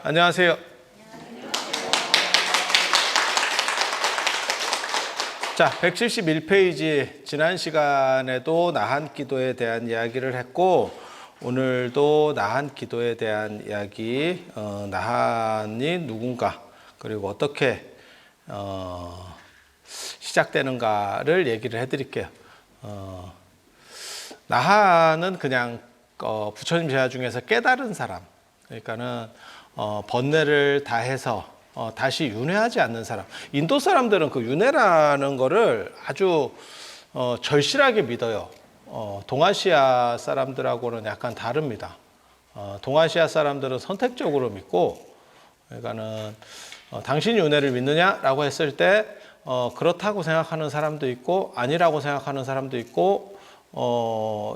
안녕하세요. 자, 171페이지 지난 시간에도 나한 기도에 대한 이야기를 했고 오늘도 나한 기도에 대한 이야기, 나한이 누군가 그리고 어떻게 시작되는가를 얘기를 해드릴게요. 나한은 그냥 부처님 제자 중에서 깨달은 사람, 그러니까는 번뇌를 다해서 다시 윤회하지 않는 사람. 인도 사람들은 그 윤회라는 거를 아주 절실하게 믿어요. 동아시아 사람들하고는 약간 다릅니다. 동아시아 사람들은 선택적으로 믿고, 그러니까는 당신이 윤회를 믿느냐라고 했을 때 그렇다고 생각하는 사람도 있고 아니라고 생각하는 사람도 있고,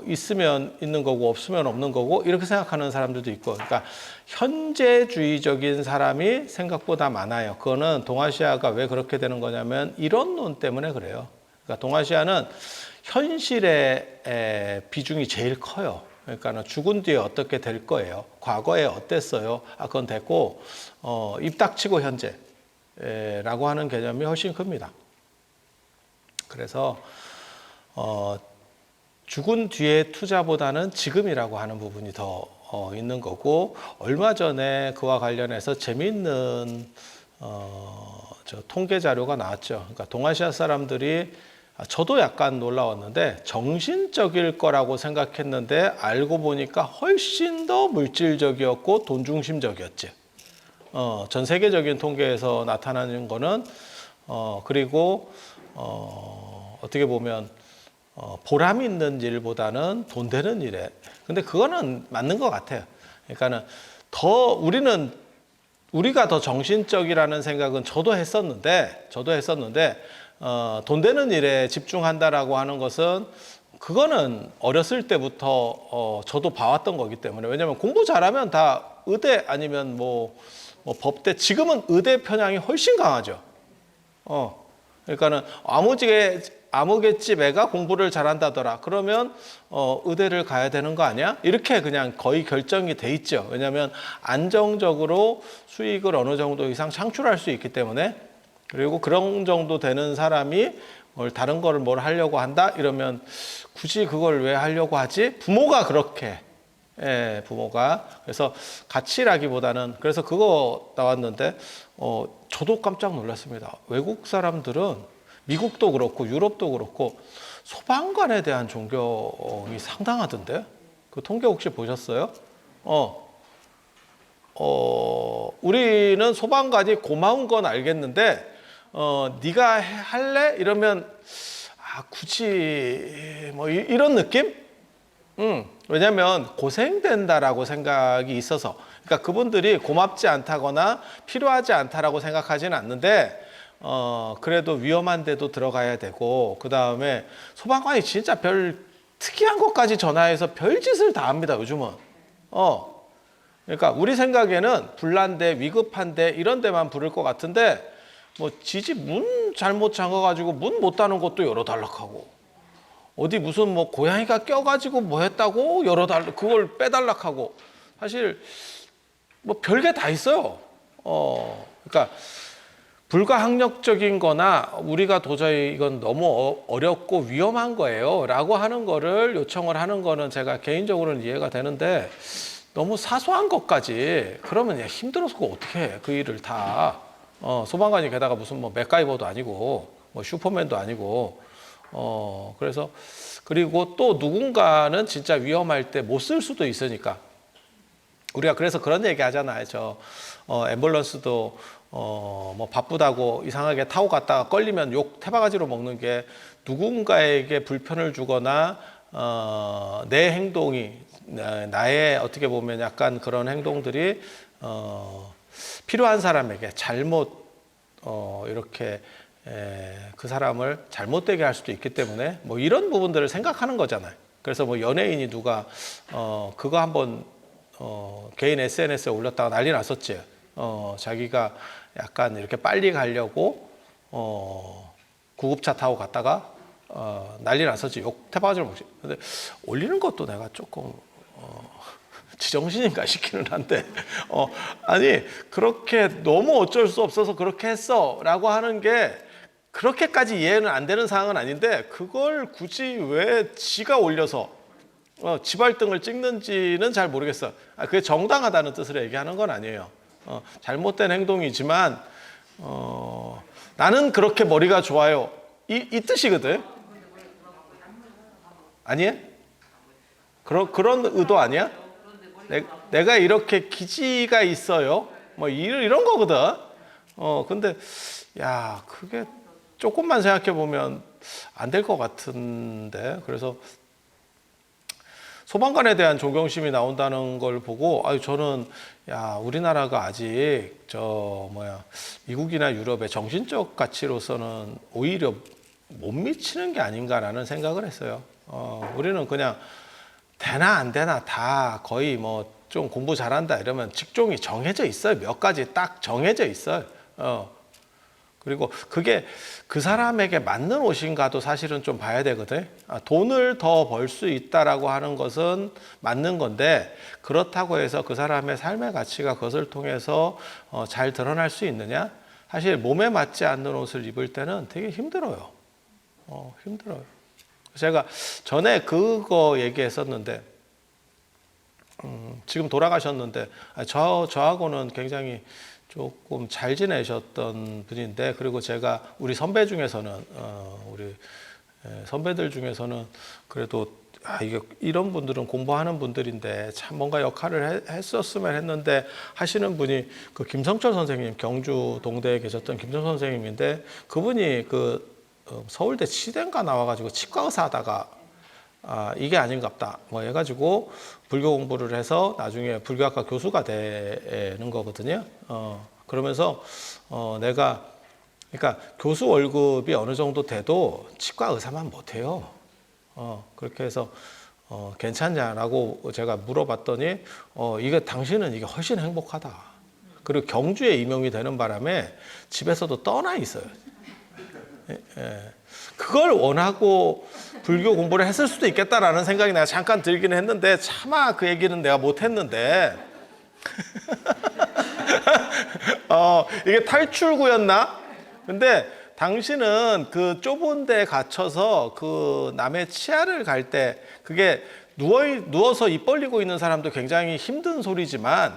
있으면 있는 거고 없으면 없는 거고 이렇게 생각하는 사람들도 있고, 그러니까 현재주의적인 사람이 생각보다 많아요. 그거는 동아시아가 왜 그렇게 되는 거냐면 이론론 때문에 그래요. 그러니까 동아시아는 현실의 비중이 제일 커요. 그러니까 죽은 뒤에 어떻게 될 거예요. 과거에 어땠어요. 그건 됐고 입 닥치고 현재라고 하는 개념이 훨씬 큽니다. 그래서 죽은 뒤의 투자보다는 지금이라고 하는 부분이 더 있는 거고, 얼마 전에 그와 관련해서 재미있는 통계 자료가 나왔죠. 그러니까 동아시아 사람들이, 저도 약간 놀라웠는데 정신적일 거라고 생각했는데 알고 보니까 훨씬 더 물질적이었고 돈 중심적이었지. 전 세계적인 통계에서 나타나는 거는 그리고 어떻게 보면 보람 있는 일보다는 돈 되는 일에. 근데 그거는 맞는 것 같아요. 그러니까는 우리가 더 정신적이라는 생각은 저도 했었는데 돈 되는 일에 집중한다라고 하는 것은 그거는 어렸을 때부터 저도 봐왔던 거기 때문에. 왜냐하면 공부 잘하면 다 의대 아니면 뭐 법대, 지금은 의대 편향이 훨씬 강하죠. 그러니까는 아무개집 애가 공부를 잘한다더라. 그러면 의대를 가야 되는 거 아니야? 이렇게 그냥 거의 결정이 돼 있죠. 왜냐하면 안정적으로 수익을 어느 정도 이상 창출할 수 있기 때문에. 그리고 그런 정도 되는 사람이 다른 거를 뭘 하려고 한다? 이러면 굳이 그걸 왜 하려고 하지? 부모가 그렇게. 부모가. 그래서 가치라기보다는, 그래서 그거 나왔는데 저도 깜짝 놀랐습니다. 외국 사람들은 미국도 그렇고 유럽도 그렇고 소방관에 대한 존경이 상당하던데? 그 통계 혹시 보셨어요? 우리는 소방관이 고마운 건 알겠는데 네가 할래? 이러면 굳이 뭐 이런 느낌? 왜냐하면 고생된다라고 생각이 있어서. 그러니까 그분들이 고맙지 않다거나 필요하지 않다라고 생각하지는 않는데 그래도 위험한 데도 들어가야 되고, 그 다음에 소방관이 진짜 별 특이한 것까지 전화해서 별짓을 다 합니다, 요즘은. 그러니까 우리 생각에는 불난데 위급한데 이런 데만 부를 것 같은데, 뭐 지지 문 잘못 잠가가지고 문 못 닫는 것도 열어달라고, 어디 무슨 뭐 고양이가 껴가지고 뭐 했다고 그걸 빼달라고. 사실 뭐 별게 다 있어요. 그러니까 불가항력적인 거나 우리가 도저히 이건 너무 어렵고 위험한 거예요 라고 하는 거를 요청을 하는 거는 제가 개인적으로는 이해가 되는데, 너무 사소한 것까지 그러면 힘들어서 어떻게 해, 그 일을 다. 소방관이 게다가 무슨 뭐 맥가이버도 아니고 뭐 슈퍼맨도 아니고. 그래서 그리고 또 누군가는 진짜 위험할 때 못 쓸 수도 있으니까. 우리가 그래서 그런 얘기 하잖아요. 앰뷸런스도 뭐 바쁘다고 이상하게 타고 갔다가 걸리면 욕 태바가지로 먹는 게, 누군가에게 불편을 주거나 내 행동이, 나의 어떻게 보면 약간 그런 행동들이 필요한 사람에게 잘못 이렇게 그 사람을 잘못되게 할 수도 있기 때문에 뭐 이런 부분들을 생각하는 거잖아요. 그래서 뭐 연예인이 누가 그거 한번 개인 SNS에 올렸다가 난리 났었지. 자기가 약간 이렇게 빨리 가려고 구급차 타고 갔다가 난리 났었지. 욕 태바가지로 먹지. 근데 올리는 것도 내가 조금 지정신인가 싶기는 한데, 아니, 그렇게 너무 어쩔 수 없어서 그렇게 했어 라고 하는 게 그렇게까지 이해는 안 되는 상황은 아닌데, 그걸 굳이 왜 지가 올려서 지발등을 찍는지는 잘 모르겠어. 그게 정당하다는 뜻으로 얘기하는 건 아니에요. 잘못된 행동이지만, 나는 그렇게 머리가 좋아요. 이 뜻이거든. 아니에요? 그런 의도 아니야? 내가 이렇게 기지가 있어요. 뭐 이런 거거든. 근데 야, 그게 조금만 생각해 보면 안 될 것 같은데. 그래서 소방관에 대한 존경심이 나온다는 걸 보고, 저는 야, 우리나라가 아직 미국이나 유럽의 정신적 가치로서는 오히려 못 미치는 게 아닌가라는 생각을 했어요. 우리는 그냥 되나 안 되나 다 거의 뭐 좀 공부 잘한다 이러면 직종이 정해져 있어요. 몇 가지 딱 정해져 있어요. 그리고 그게 그 사람에게 맞는 옷인가도 사실은 좀 봐야 되거든. 돈을 더 벌 수 있다라고 하는 것은 맞는 건데, 그렇다고 해서 그 사람의 삶의 가치가 그것을 통해서 잘 드러날 수 있느냐? 사실 몸에 맞지 않는 옷을 입을 때는 되게 힘들어요. 힘들어요. 제가 전에 그거 얘기했었는데, 지금 돌아가셨는데, 저하고는 굉장히 조금 잘 지내셨던 분인데, 그리고 제가 우리 선배 중에서는, 우리 선배들 중에서는 그래도 이런 분들은 공부하는 분들인데 참 뭔가 역할을 했었으면 했는데 하시는 분이 그 김성철 선생님, 경주 동대에 계셨던 김성철 선생님인데, 그분이 서울대 치대인가 나와가지고 치과 의사 하다가 이게 아닌갑다 뭐 해가지고 불교 공부를 해서 나중에 불교학과 교수가 되는 거거든요. 그러면서 내가 그러니까 교수 월급이 어느 정도 돼도 치과 의사만 못해요. 그렇게 해서 괜찮냐라고 제가 물어봤더니 당신은 이게 훨씬 행복하다. 그리고 경주에 임용이 되는 바람에 집에서도 떠나 있어요. 그걸 원하고 불교 공부를 했을 수도 있겠다라는 생각이 내가 잠깐 들기는 했는데, 차마 그 얘기는 내가 못했는데 이게 탈출구였나? 근데 당신은 그 좁은 데에 갇혀서 그 남의 치아를 갈 때, 그게 누워서 입 벌리고 있는 사람도 굉장히 힘든 소리지만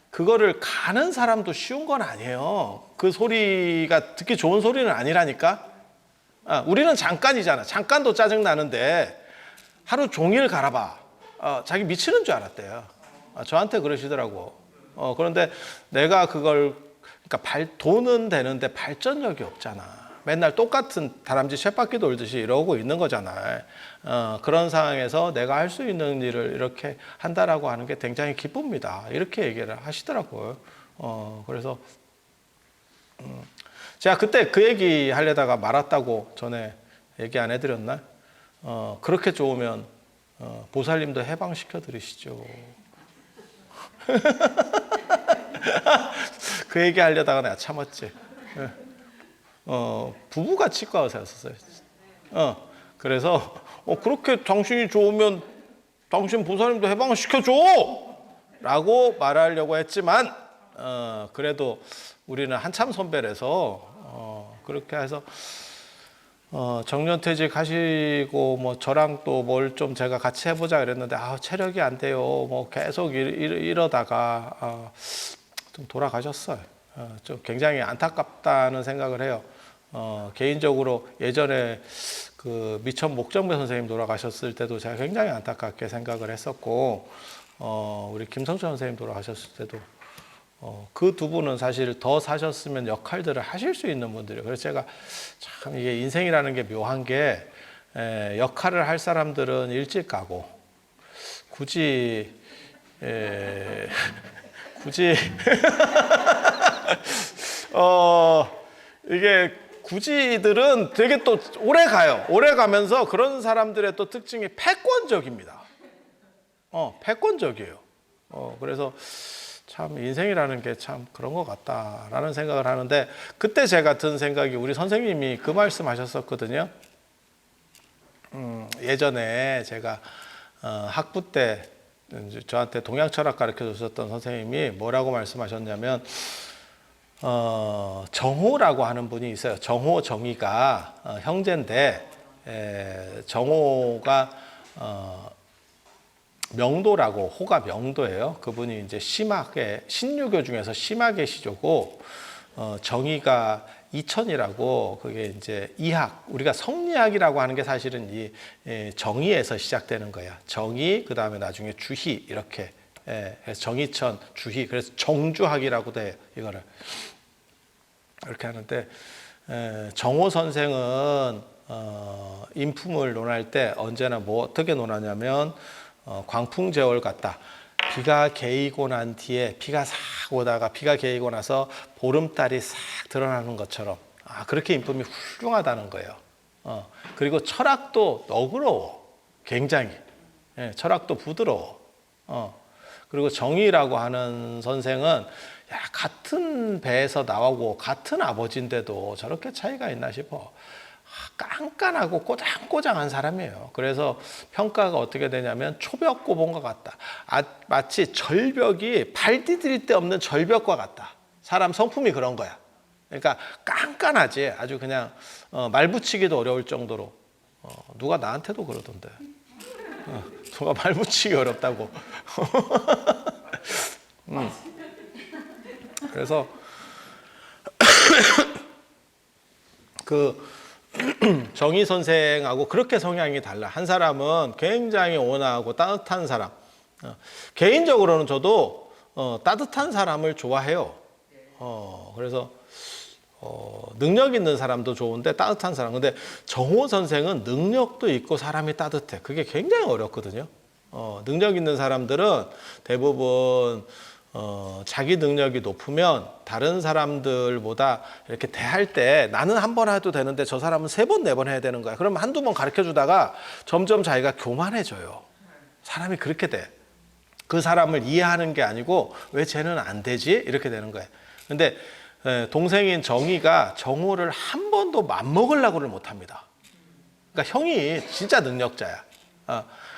그거를 가는 사람도 쉬운 건 아니에요. 그 소리가 듣기 좋은 소리는 아니라니까. 우리는 잠깐이잖아. 잠깐도 짜증 나는데 하루 종일 갈아봐. 자기 미치는 줄 알았대요. 저한테 그러시더라고. 그런데 내가 그러니까 돈은 되는데 발전력이 없잖아. 맨날 똑같은 다람쥐 쳇바퀴 돌듯이 이러고 있는 거잖아. 그런 상황에서 내가 할 수 있는 일을 이렇게 한다라고 하는 게 굉장히 기쁩니다. 이렇게 얘기를 하시더라고요. 그래서 제가 그때 그 얘기 하려다가 말았다고 전에 얘기 안 해드렸나? 그렇게 좋으면 보살님도 해방시켜 드리시죠. 그 얘기 하려다가 내가 참았지. 부부가 치과 의사였었어요. 그래서 그렇게 당신이 좋으면 당신 보살님도 해방을 시켜줘! 라고 말하려고 했지만 그래도 우리는 한참 선배라서 그렇게 해서 정년퇴직 하시고 뭐 저랑 또 뭘 좀 제가 같이 해보자 그랬는데 체력이 안 돼요. 뭐 계속 이러다가 좀 돌아가셨어요. 좀 굉장히 안타깝다는 생각을 해요. 개인적으로 예전에 그 미천 목정배 선생님 돌아가셨을 때도 제가 굉장히 안타깝게 생각을 했었고, 우리 김성철 선생님 돌아가셨을 때도 그 두 분은 사실 더 사셨으면 역할들을 하실 수 있는 분들이에요. 그래서 제가 참 이게 인생이라는 게 묘한 게, 역할을 할 사람들은 일찍 가고 굳이 이게 굳이들은 되게 또 오래 가요. 오래 가면서 그런 사람들의 또 특징이 패권적입니다. 패권적이에요. 그래서 참 인생이라는 게 참 그런 것 같다라는 생각을 하는데, 그때 제가 든 생각이, 우리 선생님이 그 말씀 하셨었거든요. 예전에 제가 학부 때 이제 저한테 동양 철학 가르쳐 주셨던 선생님이 뭐라고 말씀하셨냐면 정호라고 하는 분이 있어요. 정호 정의가 형제인데 정호가 명도라고, 호가 명도예요. 그분이 이제 심학의 신유교 중에서 심학의 시조고 정의가 이천이라고, 그게 이제 이학, 우리가 성리학이라고 하는 게 사실은 이 정의에서 시작되는 거야. 정의, 그 다음에 나중에 주희, 이렇게 해서 정의천, 주희, 그래서 정주학이라고도 해요. 이거를 이렇게 하는데, 정호 선생은 인품을 논할 때 언제나 뭐 어떻게 논하냐면 광풍제월 같다. 비가 개이고 난 뒤에 비가 싹 오다가 비가 개이고 나서 보름달이 싹 드러나는 것처럼, 그렇게 인품이 훌륭하다는 거예요. 그리고 철학도 너그러워. 굉장히. 철학도 부드러워. 그리고 정의라고 하는 선생은 같은 배에서 나오고 같은 아버지인데도 저렇게 차이가 있나 싶어. 깐깐하고 꼬장꼬장한 사람이에요. 그래서 평가가 어떻게 되냐면 초벽 고봉과 같다. 마치 절벽이 발 디딜 데 없는 절벽과 같다. 사람 성품이 그런 거야. 그러니까 깐깐하지. 아주 그냥 말 붙이기도 어려울 정도로. 누가 나한테도 그러던데. 누가 말 붙이기 어렵다고. 그래서 그 정의 선생하고 그렇게 성향이 달라. 한 사람은 굉장히 온화하고 따뜻한 사람. 개인적으로는 저도 따뜻한 사람을 좋아해요. 그래서 능력 있는 사람도 좋은데 따뜻한 사람. 근데 정호 선생은 능력도 있고 사람이 따뜻해. 그게 굉장히 어렵거든요. 능력 있는 사람들은 대부분 자기 능력이 높으면 다른 사람들보다 이렇게 대할 때 나는 한 번 해도 되는데 저 사람은 세 번, 네 번 해야 되는 거야. 그러면 한두 번 가르쳐 주다가 점점 자기가 교만해져요. 사람이 그렇게 돼. 그 사람을 이해하는 게 아니고 왜 쟤는 안 되지? 이렇게 되는 거예요. 근데 동생인 정의가 정호를 한 번도 맘먹으려고를 못합니다. 그러니까 형이 진짜 능력자야.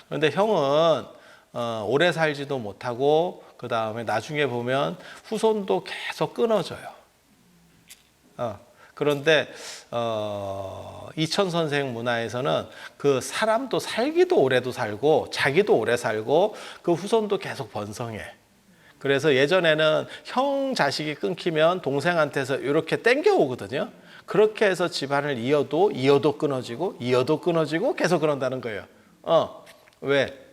그런데 형은 오래 살지도 못하고 그 다음에 나중에 보면 후손도 계속 끊어져요. 그런데 이천 선생 문화에서는 그 사람도 살기도 오래도 살고 자기도 오래 살고 그 후손도 계속 번성해. 그래서 예전에는 형 자식이 끊기면 동생한테서 이렇게 땡겨오거든요. 그렇게 해서 집안을 이어도 끊어지고 계속 그런다는 거예요. 왜?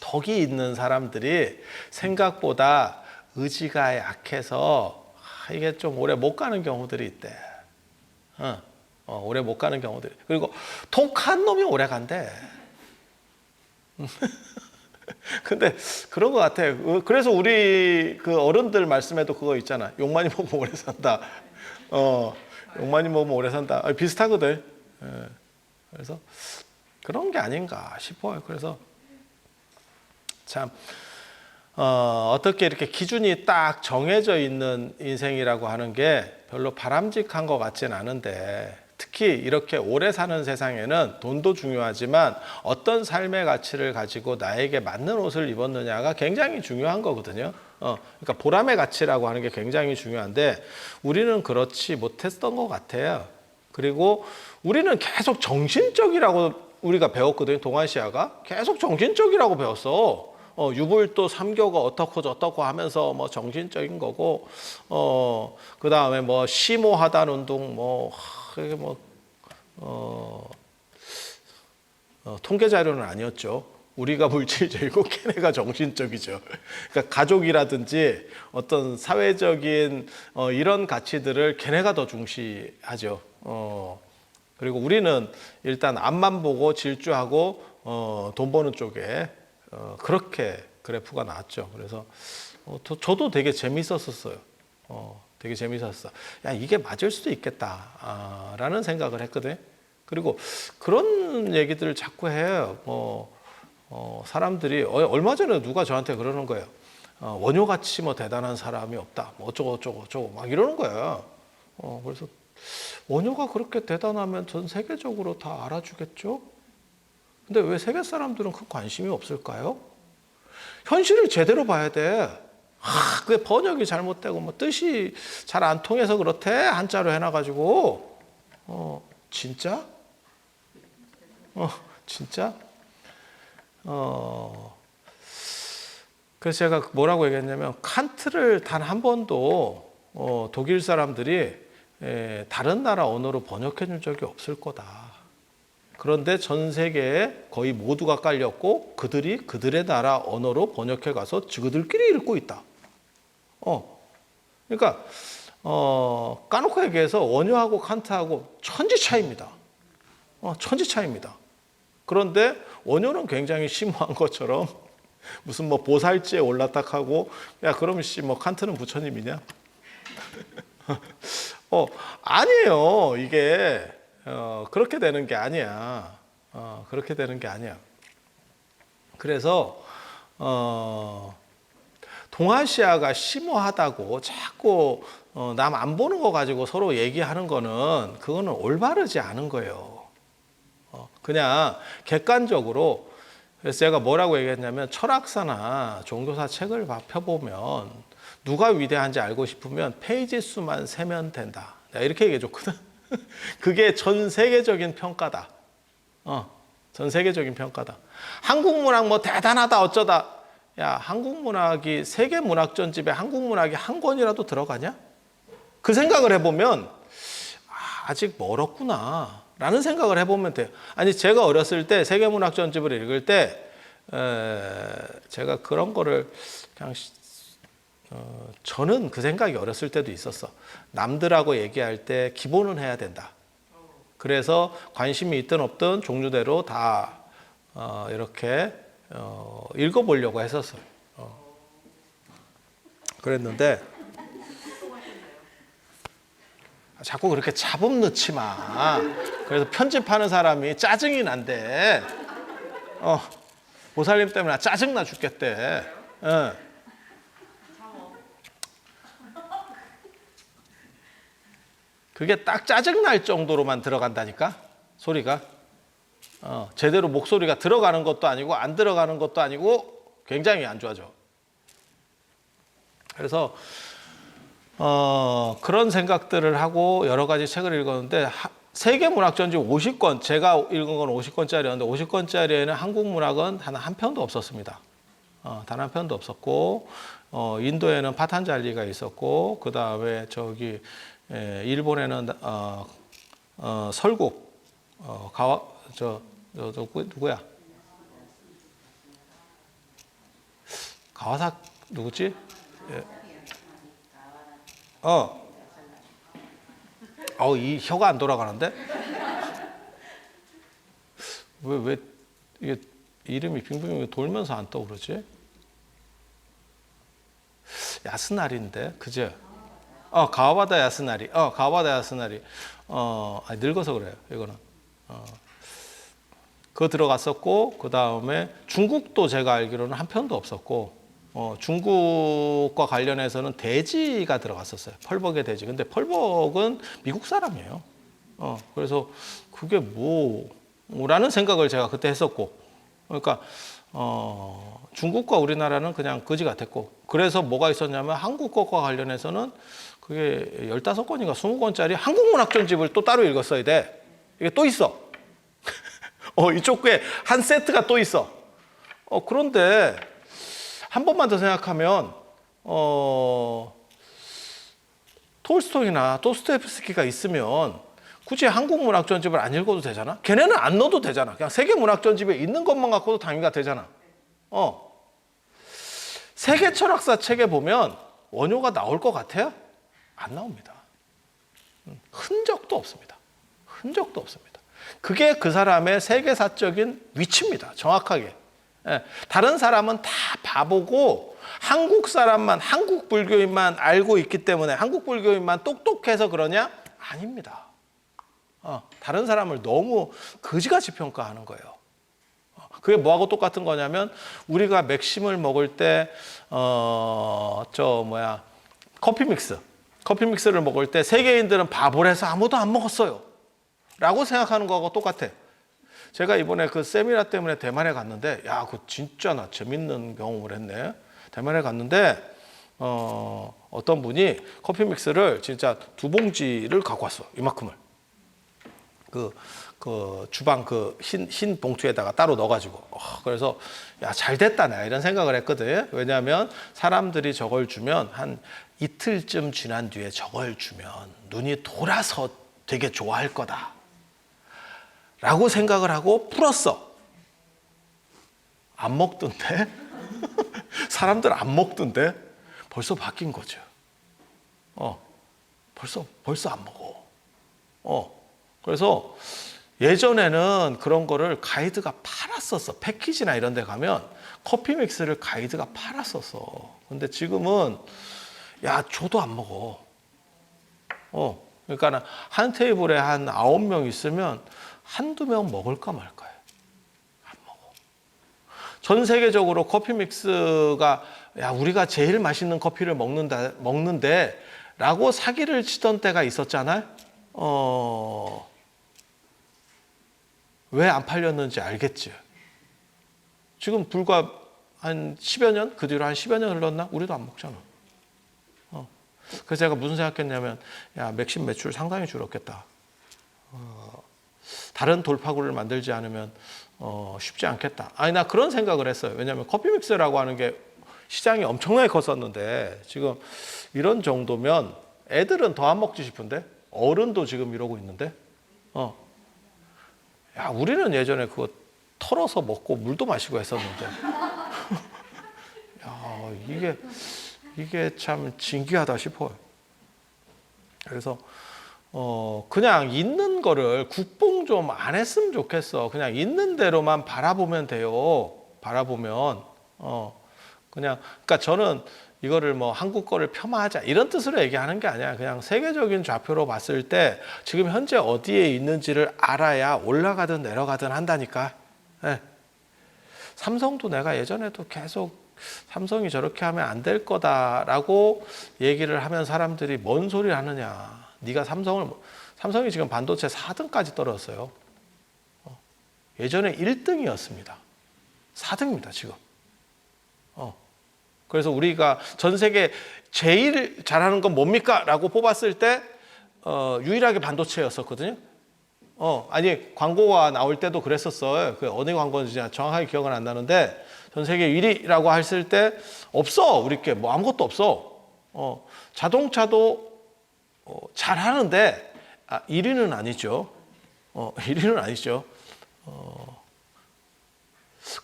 덕이 있는 사람들이 생각보다 의지가 약해서 이게 좀 오래 못 가는 경우들이 있대. 오래 못 가는 경우들이. 그리고 독한 놈이 오래 간대. 근데 그런 것 같아. 그래서 우리 그 어른들 말씀에도 그거 있잖아. 욕 많이 먹으면 오래 산다. 욕 많이 먹으면 오래 산다. 비슷하거든. 그래서 그런 게 아닌가 싶어요. 그래서 참 어떻게 이렇게 기준이 딱 정해져 있는 인생이라고 하는 게 별로 바람직한 것 같지는 않은데, 특히 이렇게 오래 사는 세상에는 돈도 중요하지만 어떤 삶의 가치를 가지고 나에게 맞는 옷을 입었느냐가 굉장히 중요한 거거든요. 그러니까 보람의 가치라고 하는 게 굉장히 중요한데 우리는 그렇지 못했던 것 같아요. 그리고 우리는 계속 정신적이라고 우리가 배웠거든요. 동아시아가 계속 정신적이라고 배웠어. 유불도 삼교가 어떻고 저떻고 하면서 뭐 정신적인 거고, 그 다음에 뭐 심오하단 운동 그게 통계 자료는 아니었죠. 우리가 물질적이고 걔네가 정신적이죠. 그러니까 가족이라든지 어떤 사회적인 이런 가치들을 걔네가 더 중시하죠. 그리고 우리는 일단 앞만 보고 질주하고 돈 버는 쪽에 그렇게 그래프가 나왔죠. 그래서 저도 되게 재밌었어요. 되게 재밌었어. 야, 이게 맞을 수도 있겠다 라는 생각을 했거든. 그리고 그런 얘기들을 자꾸 해요. 사람들이 얼마 전에 누가 저한테 그러는 거예요. 원효같이 뭐 대단한 사람이 없다. 뭐 어쩌고 막 이러는 거야. 그래서 원효가 그렇게 대단하면 전 세계적으로 다 알아주겠죠? 근데 왜 세계 사람들은 그 관심이 없을까요? 현실을 제대로 봐야 돼. 그게 번역이 잘못되고 뭐 뜻이 잘 안 통해서 그렇대. 한자로 해놔가지고. 진짜? 진짜? 그래서 제가 뭐라고 얘기했냐면 칸트를 단 한 번도 독일 사람들이 다른 나라 언어로 번역해 준 적이 없을 거다. 그런데 전 세계에 거의 모두가 깔렸고 그들이 그들의 나라 언어로 번역해 가서 그들끼리 읽고 있다. 그러니까 까놓고 얘기해서 원효하고 칸트하고 천지 차이입니다. 천지 차이입니다. 그런데 원효는 굉장히 심오한 것처럼 무슨 뭐 보살지에 올라탁하고 야 그럼 뭐 칸트는 부처님이냐? 아니에요. 이게 그렇게 되는 게 아니야. 그렇게 되는 게 아니야. 그래서 동아시아가 심오하다고 자꾸 남 안 보는 거 가지고 서로 얘기하는 거는 그거는 올바르지 않은 거예요. 그냥 객관적으로. 그래서 제가 뭐라고 얘기했냐면 철학사나 종교사 책을 펴보면 누가 위대한지 알고 싶으면 페이지 수만 세면 된다. 내가 이렇게 얘기해 줬거든. 그게 전 세계적인 평가다. 전 세계적인 평가다. 한국 문학 뭐 대단하다 어쩌다. 야, 한국 문학이 세계 문학 전집에 한국 문학이 한 권이라도 들어가냐? 그 생각을 해보면 아직 멀었구나 라는 생각을 해보면 돼요. 아니 제가 어렸을 때 세계 문학 전집을 읽을 때 제가 그런 거를 그냥 저는 그 생각이 어렸을 때도 있었어. 남들하고 얘기할 때 기본은 해야 된다. 그래서 관심이 있든 없든 종류대로 다 이렇게 읽어보려고 했었어요. 그랬는데 자꾸 그렇게 잡음 넣지 마. 그래서 편집하는 사람이 짜증이 난대. 보살님 때문에 짜증나 죽겠대. 그게 딱 짜증날 정도로만 들어간다니까 소리가. 제대로 목소리가 들어가는 것도 아니고 안 들어가는 것도 아니고 굉장히 안 좋아져. 그래서 그런 생각들을 하고 여러 가지 책을 읽었는데 세계 문학 전집 50권, 제가 읽은 건 50권짜리였는데 50권짜리에는 한국 문학은 단 한 편도 없었습니다. 단 한 편도 없었고 인도에는 파탄잘리가 있었고 그 다음에 저기 일본에는 설국 누구야? 가와사 누구지? 이 혀가 안 돌아가는데? 왜 이게 이름이 빙빙 돌면서 안 떠오르지? 야스나리인데, 그죠? 가와바다 야스나리. 가와바다 야스나리. 늙어서 그래요, 이거는. 그거 들어갔었고, 그 다음에 중국도 제가 알기로는 한 편도 없었고, 중국과 관련해서는 대지가 들어갔었어요. 펄벅의 대지. 근데 펄벅은 미국 사람이에요. 그래서 그게 뭐라는 생각을 제가 그때 했었고, 그러니까 중국과 우리나라는 그냥 거지 같았고, 그래서 뭐가 있었냐면 한국 것과 관련해서는 그게 15권인가 20권짜리 한국 문학 전집을 또 따로 읽었어야 돼. 이게 또 있어. 이쪽 꽤 한 세트가 또 있어. 그런데 한 번만 더 생각하면 톨스토이나 도스토옙스키가 있으면 굳이 한국 문학 전집을 안 읽어도 되잖아. 걔네는 안 넣어도 되잖아. 그냥 세계 문학 전집에 있는 것만 갖고도 당위가 되잖아. 세계 철학사 책에 보면 원효가 나올 것 같아요? 안 나옵니다. 흔적도 없습니다. 흔적도 없습니다. 그게 그 사람의 세계사적인 위치입니다. 정확하게. 다른 사람은 다 바보고 한국 사람만, 한국 불교인만 알고 있기 때문에 한국 불교인만 똑똑해서 그러냐? 아닙니다. 다른 사람을 너무 거지같이 평가하는 거예요. 그게 뭐하고 똑같은 거냐면 우리가 맥심을 먹을 때 커피 믹스를 먹을 때 세계인들은 바보를 해서 아무도 안 먹었어요 라고 생각하는 거하고 똑같아. 제가 이번에 그 세미나 때문에 대만에 갔는데, 야, 그 진짜 나 재밌는 경험을 했네. 대만에 갔는데, 어떤 분이 커피 믹스를 진짜 2봉지를 갖고 왔어. 이만큼을. 그 주방 그 흰 봉투에다가 따로 넣어가지고. 그래서 야, 잘 됐다. 나 이런 생각을 했거든. 왜냐하면 사람들이 저걸 주면 한 이틀쯤 지난 뒤에 저걸 주면 눈이 돌아서 되게 좋아할 거다. 라고 생각을 하고 풀었어. 안 먹던데? 사람들 안 먹던데? 벌써 바뀐 거죠. 벌써 안 먹어. 그래서 예전에는 그런 거를 가이드가 팔았었어. 패키지나 이런 데 가면 커피 믹스를 가이드가 팔았었어. 근데 지금은 야, 줘도 안 먹어. 그러니까 한 테이블에 한 9명 있으면 한두 명 먹을까 말까요. 안 먹어. 전 세계적으로 커피 믹스가 야, 우리가 제일 맛있는 커피를 먹는데 라고 사기를 치던 때가 있었잖아요. 왜 안 팔렸는지 알겠지. 지금 불과 한 10여 년? 그 뒤로 한 10여 년 흘렀나? 우리도 안 먹잖아. 그래서 제가 무슨 생각했냐면, 야, 맥심 매출 상당히 줄었겠다. 다른 돌파구를 만들지 않으면 쉽지 않겠다. 아니, 나 그런 생각을 했어요. 왜냐하면 커피 믹스라고 하는 게 시장이 엄청나게 컸었는데 지금 이런 정도면 애들은 더 안 먹지 싶은데 어른도 지금 이러고 있는데 야, 우리는 예전에 그거 털어서 먹고 물도 마시고 했었는데 야, 이게 참 신기하다 싶어요. 그래서 그냥 있는 거를 국뽕 좀 안 했으면 좋겠어. 그냥 있는 대로만 바라보면 돼요. 바라보면 그러니까 저는 이거를 뭐 한국 거를 폄하하자 이런 뜻으로 얘기하는 게 아니야. 그냥 세계적인 좌표로 봤을 때 지금 현재 어디에 있는지를 알아야 올라가든 내려가든 한다니까. 네. 삼성도 내가 예전에도 계속 삼성이 저렇게 하면 안 될 거다라고 얘기를 하면 사람들이 뭔 소리 하느냐. 네가 삼성이 지금 반도체 4등까지 떨어졌어요. 예전에 1등이었습니다. 4등입니다, 지금. 그래서 우리가 전 세계 제일 잘하는 건 뭡니까? 라고 뽑았을 때 유일하게 반도체였었거든요. 아니 광고가 나올 때도 그랬었어요. 그 어느 광고인지 정확하게 기억은 안 나는데 전 세계 1위라고 했을 때 없어. 우리 게 뭐 아무것도 없어. 자동차도 잘하는데 1위는 아니죠. 1위는 아니죠.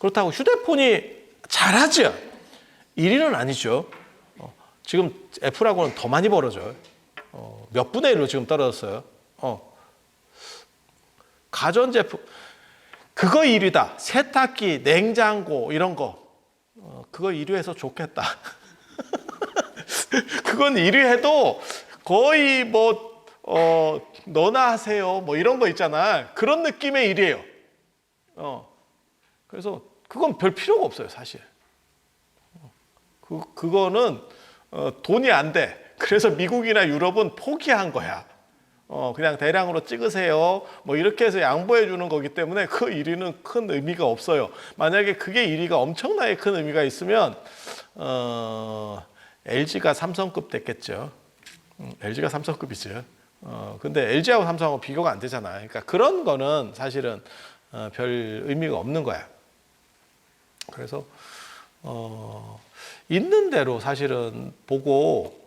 그렇다고 휴대폰이 잘하죠. 1위는 아니죠. 지금 애플하고는 더 많이 벌어져요. 몇 분의 1로 지금 떨어졌어요. 가전제품 그거 1위다. 세탁기, 냉장고 이런 거 그거 1위 해서 좋겠다. 그건 1위 해도 거의 뭐 너나 하세요 뭐 이런 거 있잖아. 그런 느낌의 1위예요. 그래서 그건 별 필요가 없어요, 사실. 그거는 돈이 안 돼. 그래서 미국이나 유럽은 포기한 거야. 그냥 대량으로 찍으세요. 뭐 이렇게 해서 양보해 주는 거기 때문에 그 1위는 큰 의미가 없어요. 만약에 그게 1위가 엄청나게 큰 의미가 있으면 LG가 삼성급 됐겠죠. LG가 삼성급이죠. 근데 LG하고 삼성하고 비교가 안 되잖아요. 그러니까 그런 거는 사실은 별 의미가 없는 거야. 그래서 있는 대로 사실은 보고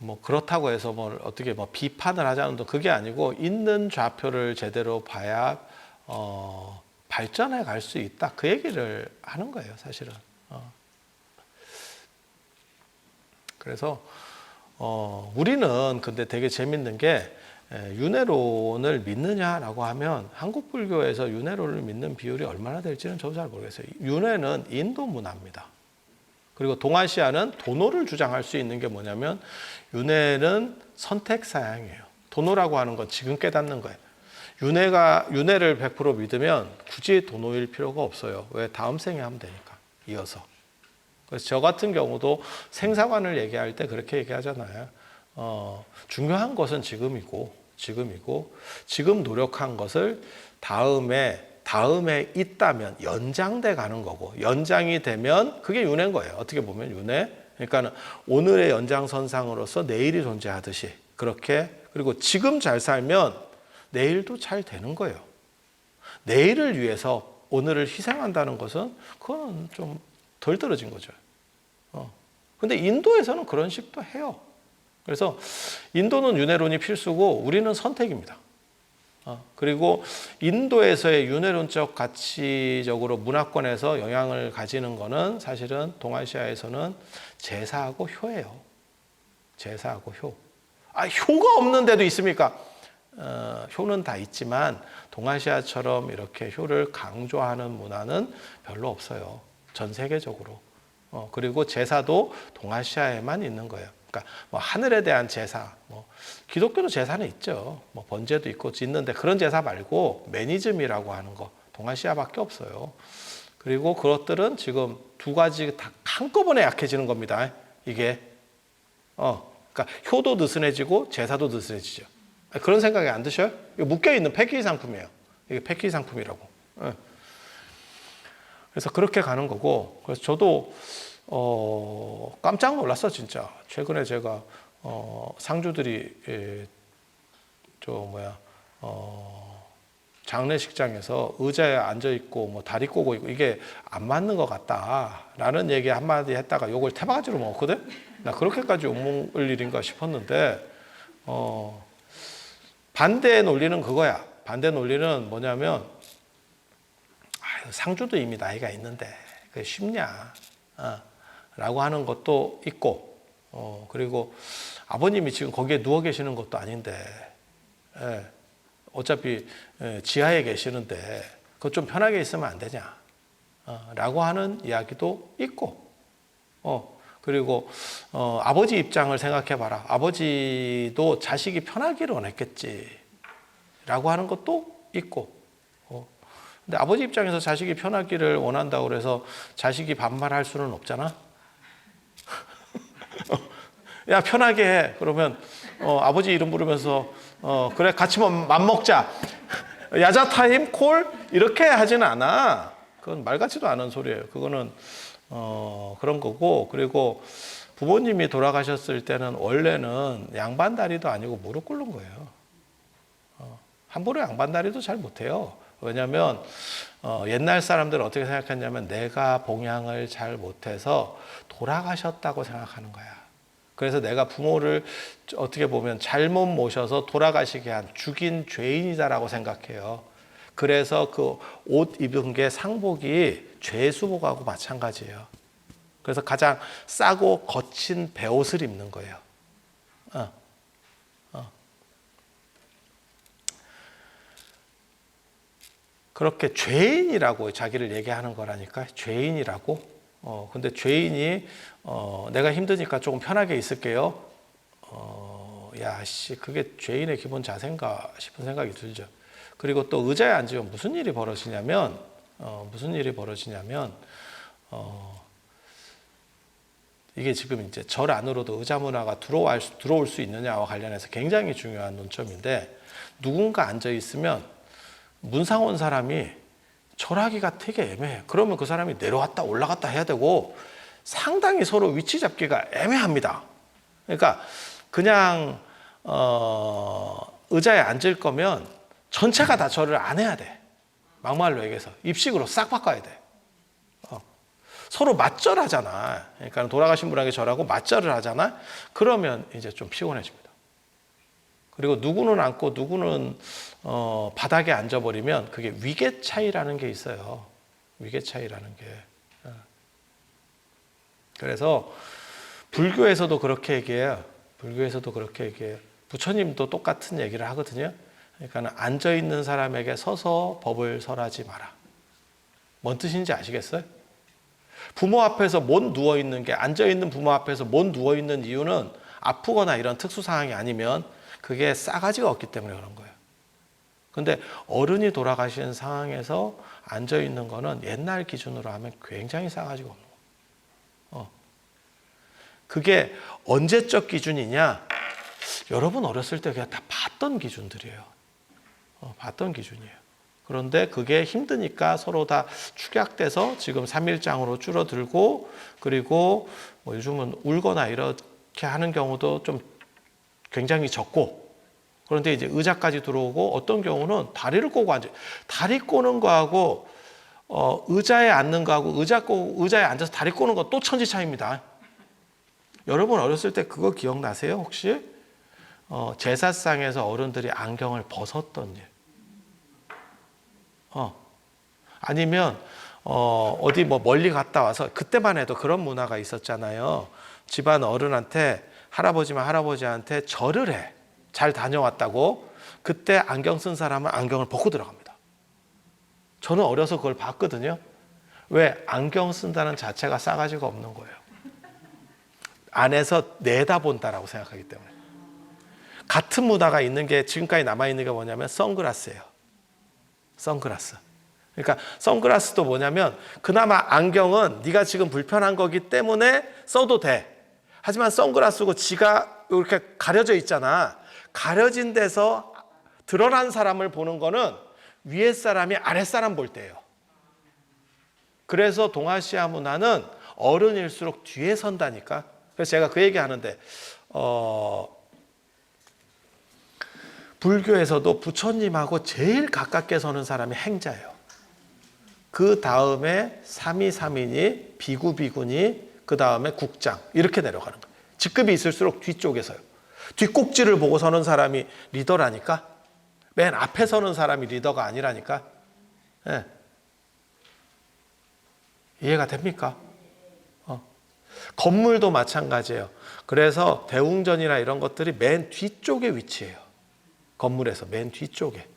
뭐 그렇다고 해서 뭐 어떻게 뭐 비판을 하자는 건 그게 아니고 있는 좌표를 제대로 봐야 발전해 갈 수 있다. 그 얘기를 하는 거예요, 사실은. 그래서 우리는 근데 되게 재밌는 게 윤회론을 믿느냐라고 하면 한국 불교에서 윤회론을 믿는 비율이 얼마나 될지는 저도 잘 모르겠어요. 윤회는 인도 문화입니다. 그리고 동아시아는 도노를 주장할 수 있는 게 뭐냐면 윤회는 선택사양이에요. 도노라고 하는 건 지금 깨닫는 거예요. 윤회를 100% 믿으면 굳이 도노일 필요가 없어요. 왜? 다음 생에 하면 되니까. 이어서. 그래서 저 같은 경우도 생사관을 얘기할 때 그렇게 얘기하잖아요. 중요한 것은 지금이고 지금이고 지금 노력한 것을 다음에 있다면 연장돼 가는 거고 연장이 되면 그게 윤회인 거예요. 어떻게 보면 윤회. 그러니까 오늘의 연장선상으로서 내일이 존재하듯이 그렇게 그리고 지금 잘 살면 내일도 잘 되는 거예요. 내일을 위해서 오늘을 희생한다는 것은 그건 좀 덜 떨어진 거죠. 근데 인도에서는 그런 식도 해요. 그래서 인도는 윤회론이 필수고 우리는 선택입니다. 그리고 인도에서의 윤회론적 가치적으로 문화권에서 영향을 가지는 거는 사실은 동아시아에서는 제사하고 효예요. 제사하고 효. 효가 없는 데도 있습니까? 효는 다 있지만 동아시아처럼 이렇게 효를 강조하는 문화는 별로 없어요. 전 세계적으로. 그리고 제사도 동아시아에만 있는 거예요. 그러니까 뭐 하늘에 대한 제사, 뭐 기독교도 제사는 있죠. 뭐 번제도 있고 있는데 그런 제사 말고 매니즘이라고 하는 거 동아시아밖에 없어요. 그리고 그것들은 지금 두 가지 다 한꺼번에 약해지는 겁니다. 이게 그러니까 효도 느슨해지고 제사도 느슨해지죠. 그런 생각이 안 드셔요? 이거 묶여 있는 패키지 상품이에요. 이게 패키지 상품이라고. 그래서 그렇게 가는 거고. 그래서 저도 깜짝 놀랐어 진짜. 최근에 제가 상주들이 장례식장에서 의자에 앉아 있고 뭐 다리 꼬고 있고 이게 안 맞는 것 같다라는 얘기 한마디 했다가 욕을 태바가지로 먹었거든. 나 그렇게까지 욕먹을 일인가 싶었는데 반대 논리는 그거야. 반대 논리는 뭐냐면 상주도 이미 나이가 있는데 그게 쉽냐 라고 하는 것도 있고 그리고 아버님이 지금 거기에 누워 계시는 것도 아닌데 어차피 지하에 계시는데 그거 좀 편하게 있으면 안 되냐 라고 하는 이야기도 있고 그리고 아버지 입장을 생각해 봐라. 아버지도 자식이 편하기를 원했겠지 라고 하는 것도 있고 근데 아버지 입장에서 자식이 편하기를 원한다고 해서 자식이 반말할 수는 없잖아. 야 편하게 해. 그러면 아버지 이름 부르면서 그래 같이 맘먹자. 야자 타임 콜 이렇게 하지는 않아. 그건 말 같지도 않은 소리예요. 그거는 그런 거고 그리고 부모님이 돌아가셨을 때는 원래는 양반다리도 아니고 무릎 꿇는 거예요. 함부로 양반다리도 잘 못해요. 왜냐하면 옛날 사람들은 어떻게 생각했냐면 내가 봉양을 잘 못해서 돌아가셨다고 생각하는 거야. 그래서 내가 부모를 어떻게 보면 잘못 모셔서 돌아가시게 한 죽인 죄인이다라고 생각해요. 그래서 그 옷 입은 게 상복이 죄수복하고 마찬가지예요. 그래서 가장 싸고 거친 베옷을 입는 거예요. 그렇게 죄인이라고 자기를 얘기하는 거라니까. 죄인이라고. 근데 죄인이 내가 힘드니까 조금 편하게 있을게요. 그게 죄인의 기본 자세인가 싶은 생각이 들죠. 그리고 또 의자에 앉으면 무슨 일이 벌어지냐면 이게 지금 이제 절 안으로도 의자 문화가 들어올 수 있느냐와 관련해서 굉장히 중요한 논점인데 누군가 앉아 있으면 문상 온 사람이 절하기가 되게 애매해. 그러면 그 사람이 내려왔다 올라갔다 해야 되고 상당히 서로 위치 잡기가 애매합니다. 그러니까 그냥 의자에 앉을 거면 전체가 다 절을 안 해야 돼. 막말로 얘기해서 입식으로 싹 바꿔야 돼. 서로 맞절하잖아. 그러니까 돌아가신 분에게 절하고 맞절을 하잖아. 그러면 이제 좀 피곤해집니다. 그리고 누구는 앉고 누구는 바닥에 앉아버리면 그게 위계 차이라는 게 있어요. 위계 차이라는 게. 그래서 불교에서도 그렇게 얘기해요. 부처님도 똑같은 얘기를 하거든요. 그러니까 앉아있는 사람에게 서서 법을 설하지 마라. 뭔 뜻인지 아시겠어요? 부모 앞에서 못 누워있는 게 앉아있는 부모 앞에서 못 누워있는 이유는 아프거나 이런 특수 상황이 아니면 그게 싸가지가 없기 때문에 그런 거예요. 근데 어른이 돌아가신 상황에서 앉아있는 거는 옛날 기준으로 하면 굉장히 싸가지가 없는 거예요. 그게 언제적 기준이냐? 여러분 어렸을 때 그냥 다 봤던 기준들이에요. 봤던 기준이에요. 그런데 그게 힘드니까 서로 다 축약돼서 지금 3일장으로 줄어들고, 그리고 뭐 요즘은 울거나 이렇게 하는 경우도 좀 굉장히 적고, 그런데 이제 의자까지 들어오고, 어떤 경우는 다리를 꼬고 앉아요. 다리 꼬는 거하고 의자에 앉는 거하고 의자에 앉아서 다리 꼬는 거 또 천지 차이입니다. 여러분 어렸을 때 그거 기억나세요? 혹시 제사상에서 어른들이 안경을 벗었던 일. 아니면 어디 뭐 멀리 갔다 와서, 그때만 해도 그런 문화가 있었잖아요. 집안 어른한테, 할아버지면 할아버지한테 절을 해. 잘 다녀왔다고. 그때 안경 쓴 사람은 안경을 벗고 들어갑니다. 저는 어려서 그걸 봤거든요. 왜? 안경 쓴다는 자체가 싸가지가 없는 거예요. 안에서 내다본다라고 생각하기 때문에. 같은 문화가 있는 게, 지금까지 남아있는 게 뭐냐면 선글라스예요. 선글라스. 그러니까 선글라스도 뭐냐면, 그나마 안경은 네가 지금 불편한 거기 때문에 써도 돼. 하지만 선글라스고 지가 이렇게 가려져 있잖아. 가려진 데서 드러난 사람을 보는 거는 위에 사람이 아래 사람 볼 때예요. 그래서 동아시아 문화는 어른일수록 뒤에 선다니까. 그래서 제가 그 얘기 하는데, 불교에서도 부처님하고 제일 가깝게 서는 사람이 행자예요. 그 다음에 삼위삼인이, 비구, 비구니, 그 다음에 국장, 이렇게 내려가는 거예요. 직급이 있을수록 뒤쪽에 서요. 뒷꼭지를 보고 서는 사람이 리더라니까. 맨 앞에 서는 사람이 리더가 아니라니까. 네. 이해가 됩니까? 건물도 마찬가지예요. 그래서 대웅전이나 이런 것들이 맨 뒤쪽에 위치해요. 건물에서 맨 뒤쪽에.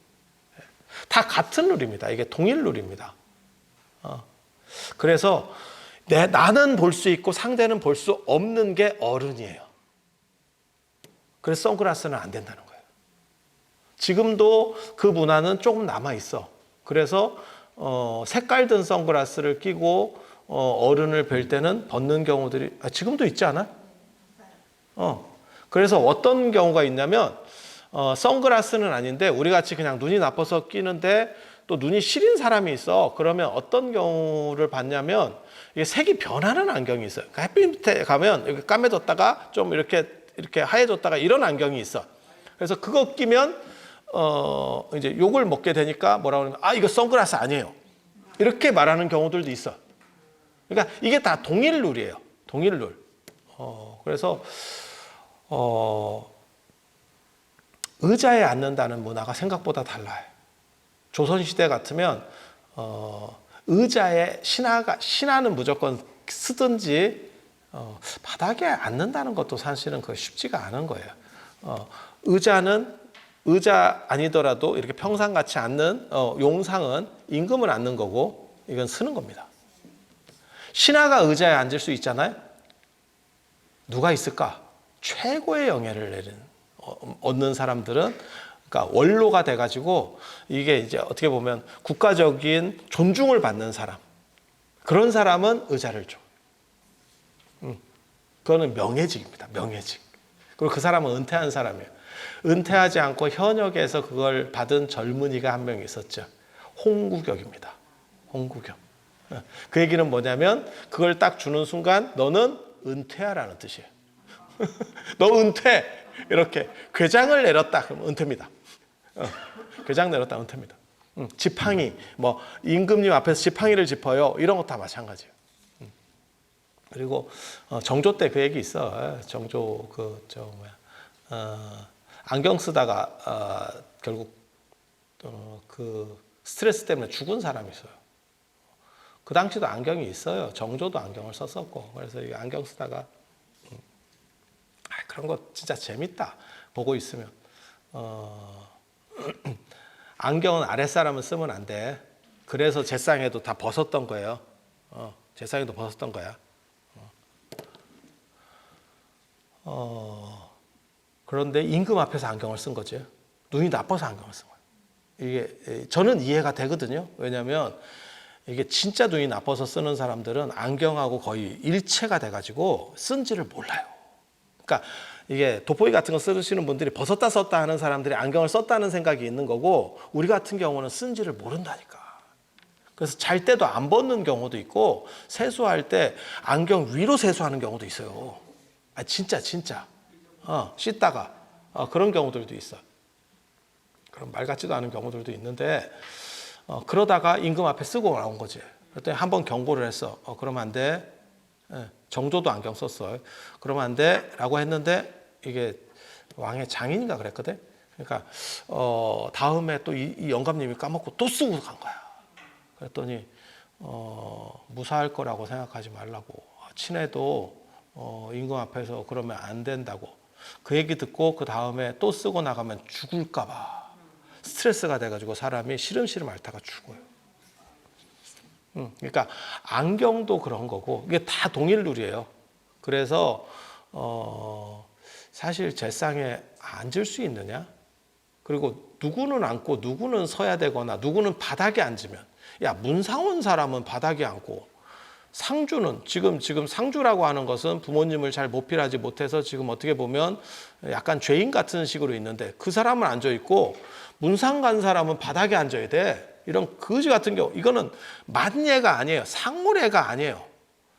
다 같은 룰입니다. 이게 동일 룰입니다. 그래서 나는 볼 수 있고 상대는 볼 수 없는 게 어른이에요. 그래서 선글라스는 안 된다는 거예요. 지금도 그 문화는 조금 남아있어. 그래서 색깔 든 선글라스를 끼고 어른을 뵐 때는 벗는 경우들이 지금도 있지 않아? 그래서 어떤 경우가 있냐면, 선글라스는 아닌데 우리 같이 그냥 눈이 나빠서 끼는데 또 눈이 시린 사람이 있어. 그러면 어떤 경우를 봤냐면, 이게 색이 변하는 안경이 있어요. 그러니까 햇빛 밑에 가면 이렇게 까매졌다가 좀 이렇게 하얘졌다가 이런 안경이 있어. 그래서 그거 끼면 이제 욕을 먹게 되니까 뭐라고 그러면, 이거 선글라스 아니에요. 이렇게 말하는 경우들도 있어. 그러니까 이게 다 동일 룰이에요. 동일 룰. 그래서 의자에 앉는다는 문화가 생각보다 달라요. 조선시대 같으면 의자에 신하는 무조건 쓰든지 바닥에 앉는다는 것도 사실은 그 쉽지가 않은 거예요. 의자는 의자 아니더라도 이렇게 평상같이 앉는 용상은 임금을 앉는 거고, 이건 쓰는 겁니다. 신하가 의자에 앉을 수 있잖아요. 누가 있을까? 최고의 영예를 얻는 사람들은, 그러니까 원로가 돼가지고, 이게 이제 어떻게 보면 국가적인 존중을 받는 사람, 그런 사람은 의자를 줘. 그거는 명예직입니다. 명예직. 그리고 그 사람은 은퇴한 사람이에요. 은퇴하지 않고 현역에서 그걸 받은 젊은이가 한 명 있었죠. 홍구격입니다. 홍구격. 그 얘기는 뭐냐면, 그걸 딱 주는 순간 너는 은퇴하라는 뜻이에요. 너 은퇴! 이렇게 궤장을 내렸다 그러면 은퇴입니다. 궤장 내렸다 은퇴입니다. 지팡이, 뭐 임금님 앞에서 지팡이를 짚어요. 이런 거 다 마찬가지예요. 그리고 정조 때 그 얘기 있어. 정조 안경 쓰다가 결국 그 스트레스 때문에 죽은 사람이 있어요. 그 당시도 안경이 있어요. 정조도 안경을 썼었고. 그래서 이 안경 쓰다가 그런 거 진짜 재밌다. 보고 있으면 안경은 아랫사람은 쓰면 안 돼. 그래서 제상에도 다 벗었던 거예요. 제상에도 벗었던 거야. 그런데 임금 앞에서 안경을 쓴 거죠. 눈이 나빠서 안경을 쓴 거예요. 이게 저는 이해가 되거든요. 왜냐하면 이게 진짜 눈이 나빠서 쓰는 사람들은 안경하고 거의 일체가 돼가지고 쓴지를 몰라요. 그러니까 이게 돋보기 같은 거 쓰시는 분들이 벗었다 썼다 하는 사람들이 안경을 썼다는 생각이 있는 거고 우리 같은 경우는 쓴지를 모른다니까. 그래서 잘 때도 안 벗는 경우도 있고 세수할 때 안경 위로 세수하는 경우도 있어요. 아, 진짜. 씻다가 그런 경우들도 있어. 그럼 말 같지도 않은 경우들도 있는데 그러다가 임금 앞에 쓰고 나온 거지. 그랬더니 한번 경고를 했어. 그러면 안 돼. 정조도 안경 썼어. 그러면 안 돼. 라고 했는데 이게 왕의 장인인가 그랬거든. 그러니까 다음에 또 이 영감님이 까먹고 또 쓰고 간 거야. 그랬더니 무사할 거라고 생각하지 말라고. 친해도 임금 앞에서 그러면 안 된다고. 그 얘기 듣고 그 다음에 또 쓰고 나가면 죽을까 봐. 스트레스가 돼가지고 사람이 시름시름 앓다가 죽어요. 그러니까 안경도 그런 거고 이게 다 동일 룰이에요. 그래서 사실 제상에 앉을 수 있느냐? 그리고 누구는 앉고 누구는 서야 되거나 누구는 바닥에 앉으면 야 문상원 사람은 바닥에 앉고 상주는 지금 상주라고 하는 것은 부모님을 잘 모필하지 못해서 지금 어떻게 보면 약간 죄인 같은 식으로 있는데 그 사람은 앉아 있고 문상 간 사람은 바닥에 앉아야 돼. 이런 거지 같은 경우 이거는 만예가 아니에요. 상무례가 아니에요.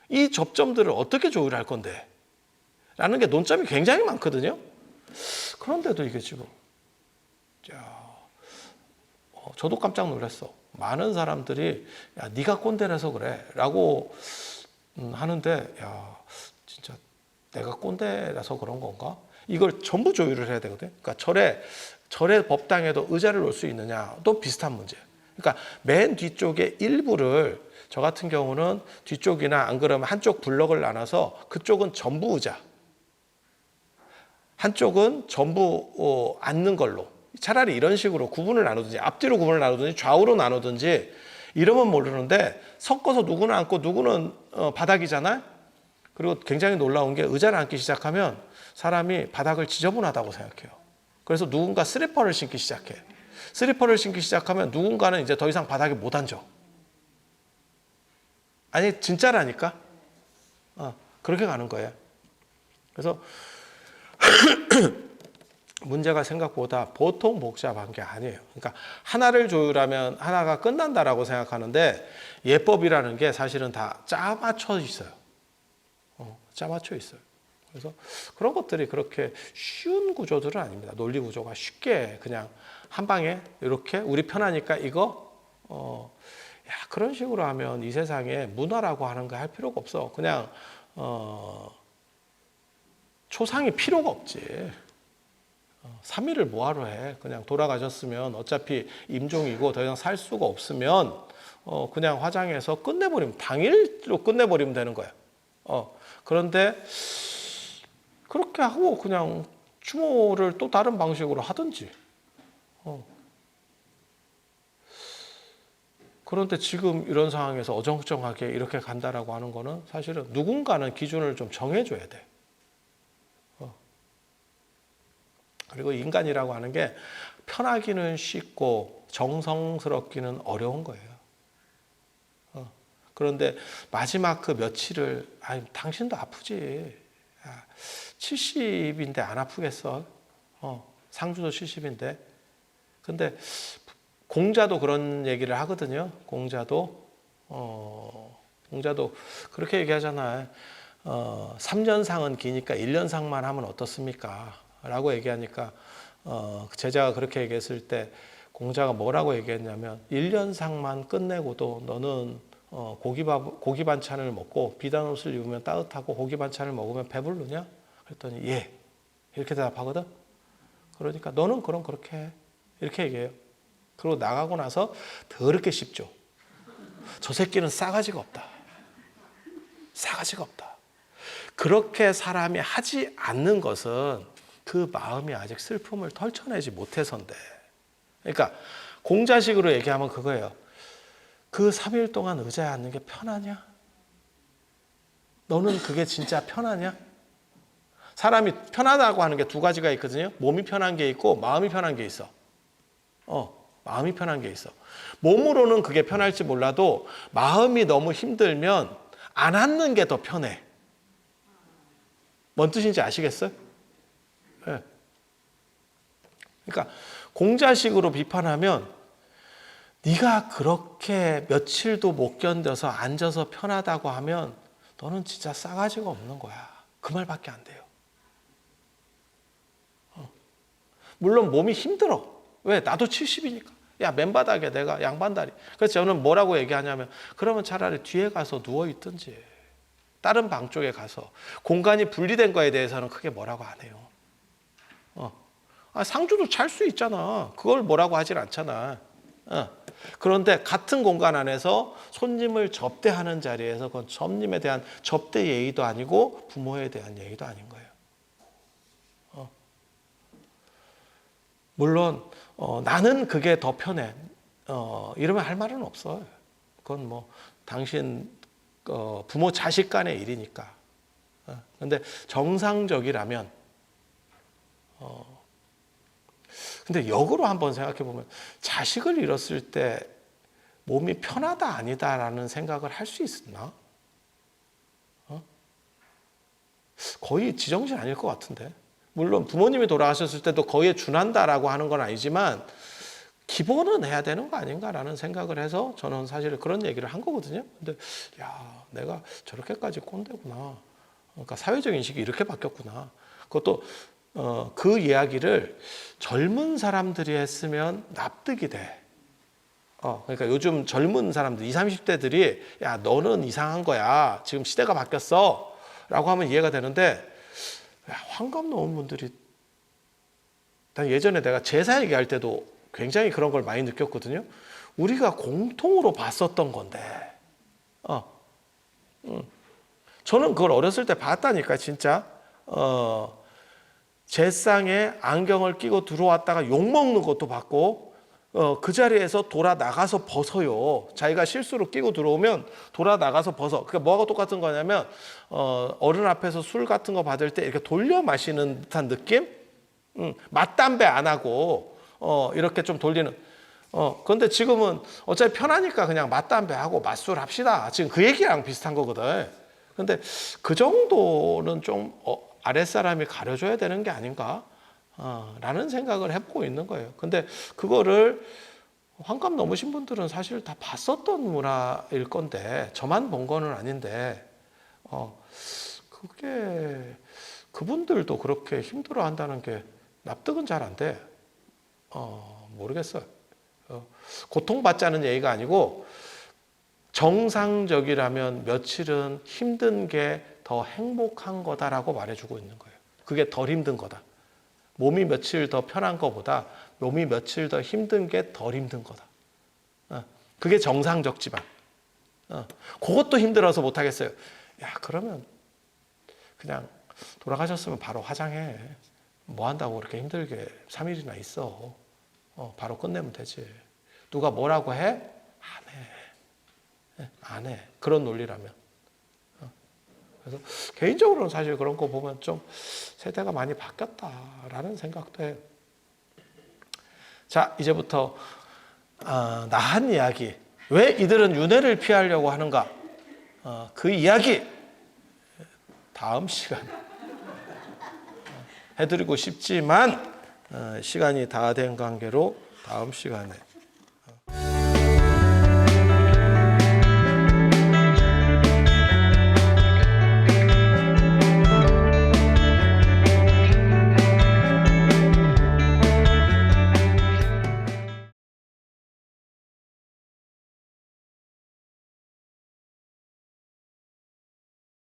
이 접점들을 어떻게 조율할 건데? 라는 게 논점이 굉장히 많거든요. 그런데도 이게 지금 저도 깜짝 놀랐어. 많은 사람들이 야 네가 꼰대라서 그래 라고 하는데 야 진짜 내가 꼰대라서 그런 건가? 이걸 전부 조율을 해야 되거든. 그러니까 절의 법당에도 의자를 놓을 수 있느냐 또 비슷한 문제. 그러니까 맨 뒤쪽에 일부를 저 같은 경우는 뒤쪽이나 안 그러면 한쪽 블럭을 나눠서 그쪽은 전부 의자, 한쪽은 전부 앉는 걸로. 차라리 이런 식으로 구분을 나누든지 앞뒤로 구분을 나누든지 좌우로 나누든지 이러면 모르는데 섞어서 누구는 앉고 누구는 바닥이잖아요. 그리고 굉장히 놀라운 게 의자를 앉기 시작하면 사람이 바닥을 지저분하다고 생각해요. 그래서 누군가 슬리퍼를 신기 시작해. 슬리퍼를 신기 시작하면 누군가는 이제 더 이상 바닥에 못 앉아. 아니 진짜라니까. 그렇게 가는 거예요. 그래서 문제가 생각보다 보통 복잡한 게 아니에요. 그러니까 하나를 조율하면 하나가 끝난다라고 생각하는데 예법이라는 게 사실은 다 짜맞춰 있어요. 짜맞춰 있어요. 그래서 그런 것들이 그렇게 쉬운 구조들은 아닙니다. 논리 구조가 쉽게 그냥 한 방에 이렇게 우리 편하니까 이거 그런 식으로 하면 이 세상에 문화라고 하는 거 할 필요가 없어. 그냥 초상이 필요가 없지. 3일을 뭐하러 해. 그냥 돌아가셨으면 어차피 임종이고 더 이상 살 수가 없으면 그냥 화장해서 끝내버리면 당일로 끝내버리면 되는 거야. 그런데 그렇게 하고 그냥 추모를 또 다른 방식으로 하든지. 그런데 지금 이런 상황에서 어정쩡하게 이렇게 간다라고 하는 거는 사실은 누군가는 기준을 좀 정해줘야 돼. 그리고 인간이라고 하는 게 편하기는 쉽고 정성스럽기는 어려운 거예요. 그런데 마지막 그 며칠을 당신도 아프지. 70인데 안 아프겠어? 상주도 70인데. 근데 공자도 그런 얘기를 하거든요. 공자도 그렇게 얘기하잖아요. 3년상은 기니까 1년상만 하면 어떻습니까? 라고 얘기하니까 제자가 그렇게 얘기했을 때 공자가 뭐라고 얘기했냐면 1년상만 끝내고도 너는 고기 반찬을 먹고 비단 옷을 입으면 따뜻하고 고기 반찬을 먹으면 배부르냐? 그랬더니 예 이렇게 대답하거든. 그러니까 너는 그럼 그렇게 해. 이렇게 얘기해요. 그리고 나가고 나서 더럽게 씹죠. 저 새끼는 싸가지가 없다. 싸가지가 없다. 그렇게 사람이 하지 않는 것은 그 마음이 아직 슬픔을 털쳐내지 못해서인데. 그러니까 공자식으로 얘기하면 그거예요. 그 3일 동안 의자에 앉는 게 편하냐? 너는 그게 진짜 편하냐? 사람이 편하다고 하는 게 두 가지가 있거든요. 몸이 편한 게 있고 마음이 편한 게 있어. 마음이 편한 게 있어. 몸으로는 그게 편할지 몰라도 마음이 너무 힘들면 안 앉는 게 더 편해. 뭔 뜻인지 아시겠어요? 예. 그러니까 공자식으로 비판하면 네가 그렇게 며칠도 못 견뎌서 앉아서 편하다고 하면 너는 진짜 싸가지가 없는 거야. 그 말밖에 안 돼요. 물론 몸이 힘들어. 왜? 나도 70이니까. 야, 맨바닥에 내가 양반다리. 그래서 저는 뭐라고 얘기하냐면 그러면 차라리 뒤에 가서 누워 있든지 다른 방 쪽에 가서 공간이 분리된 거에 대해서는 크게 뭐라고 안 해요. 상주도 잘 수 있잖아. 그걸 뭐라고 하진 않잖아. 그런데 같은 공간 안에서 손님을 접대하는 자리에서 그건 손님에 대한 접대 예의도 아니고 부모에 대한 예의도 아닌 거예요. 물론 나는 그게 더 편해. 이러면 할 말은 없어요. 그건 뭐 당신 부모 자식 간의 일이니까. 근데 정상적이라면 근데 역으로 한번 생각해 보면 자식을 잃었을 때 몸이 편하다 아니다라는 생각을 할 수 있나? 거의 지정신 아닐 것 같은데. 물론 부모님이 돌아가셨을 때도 거기에 준한다라고 하는 건 아니지만 기본은 해야 되는 거 아닌가라는 생각을 해서 저는 사실 그런 얘기를 한 거거든요. 근데 야, 내가 저렇게까지 꼰대구나. 그러니까 사회적 인식이 이렇게 바뀌었구나. 그것도 그 이야기를 젊은 사람들이 했으면 납득이 돼. 그러니까 요즘 젊은 사람들 20, 30대들이 야, 너는 이상한 거야. 지금 시대가 바뀌었어. 라고 하면 이해가 되는데 야, 환갑 넘은 분들이 예전에 내가 제사 얘기할 때도 굉장히 그런 걸 많이 느꼈거든요. 우리가 공통으로 봤었던 건데 저는 그걸 어렸을 때 봤다니까 진짜 제상에 안경을 끼고 들어왔다가 욕먹는 것도 봤고 그 자리에서 돌아 나가서 벗어요. 자기가 실수로 끼고 들어오면 돌아 나가서 벗어. 그게 뭐하고 똑같은 거냐면 어른 앞에서 술 같은 거 받을 때 이렇게 돌려 마시는 듯한 느낌? 맞담배 안 하고 이렇게 좀 돌리는. 그런데 지금은 어차피 편하니까 그냥 맞담배 하고 맞술 합시다. 지금 그 얘기랑 비슷한 거거든. 근데 그 정도는 좀 아랫사람이 가려줘야 되는 게 아닌가? 라는 생각을 해보고 있는 거예요. 근데 그거를 환갑 넘으신 분들은 사실 다 봤었던 문화일 건데 저만 본 거는 아닌데 그게 그분들도 그렇게 힘들어 한다는 게 납득은 잘 안 돼. 모르겠어요. 고통받자는 얘기가 아니고 정상적이라면 며칠은 힘든 게 더 행복한 거다라고 말해주고 있는 거예요. 그게 덜 힘든 거다. 몸이 며칠 더 편한 것보다 몸이 며칠 더 힘든 게 덜 힘든 거다. 그게 정상적지만 그것도 힘들어서 못하겠어요. 야, 그러면 그냥 돌아가셨으면 바로 화장해. 뭐 한다고 그렇게 힘들게 3일이나 있어. 바로 끝내면 되지. 누가 뭐라고 해? 안 해. 안 해. 그런 논리라면. 그래서 개인적으로는 사실 그런 거 보면 좀 세대가 많이 바뀌었다라는 생각도 해요. 자, 이제부터 나한 이야기. 왜 이들은 윤회를 피하려고 하는가? 그 이야기 다음 시간에 해드리고 싶지만 시간이 다 된 관계로 다음 시간에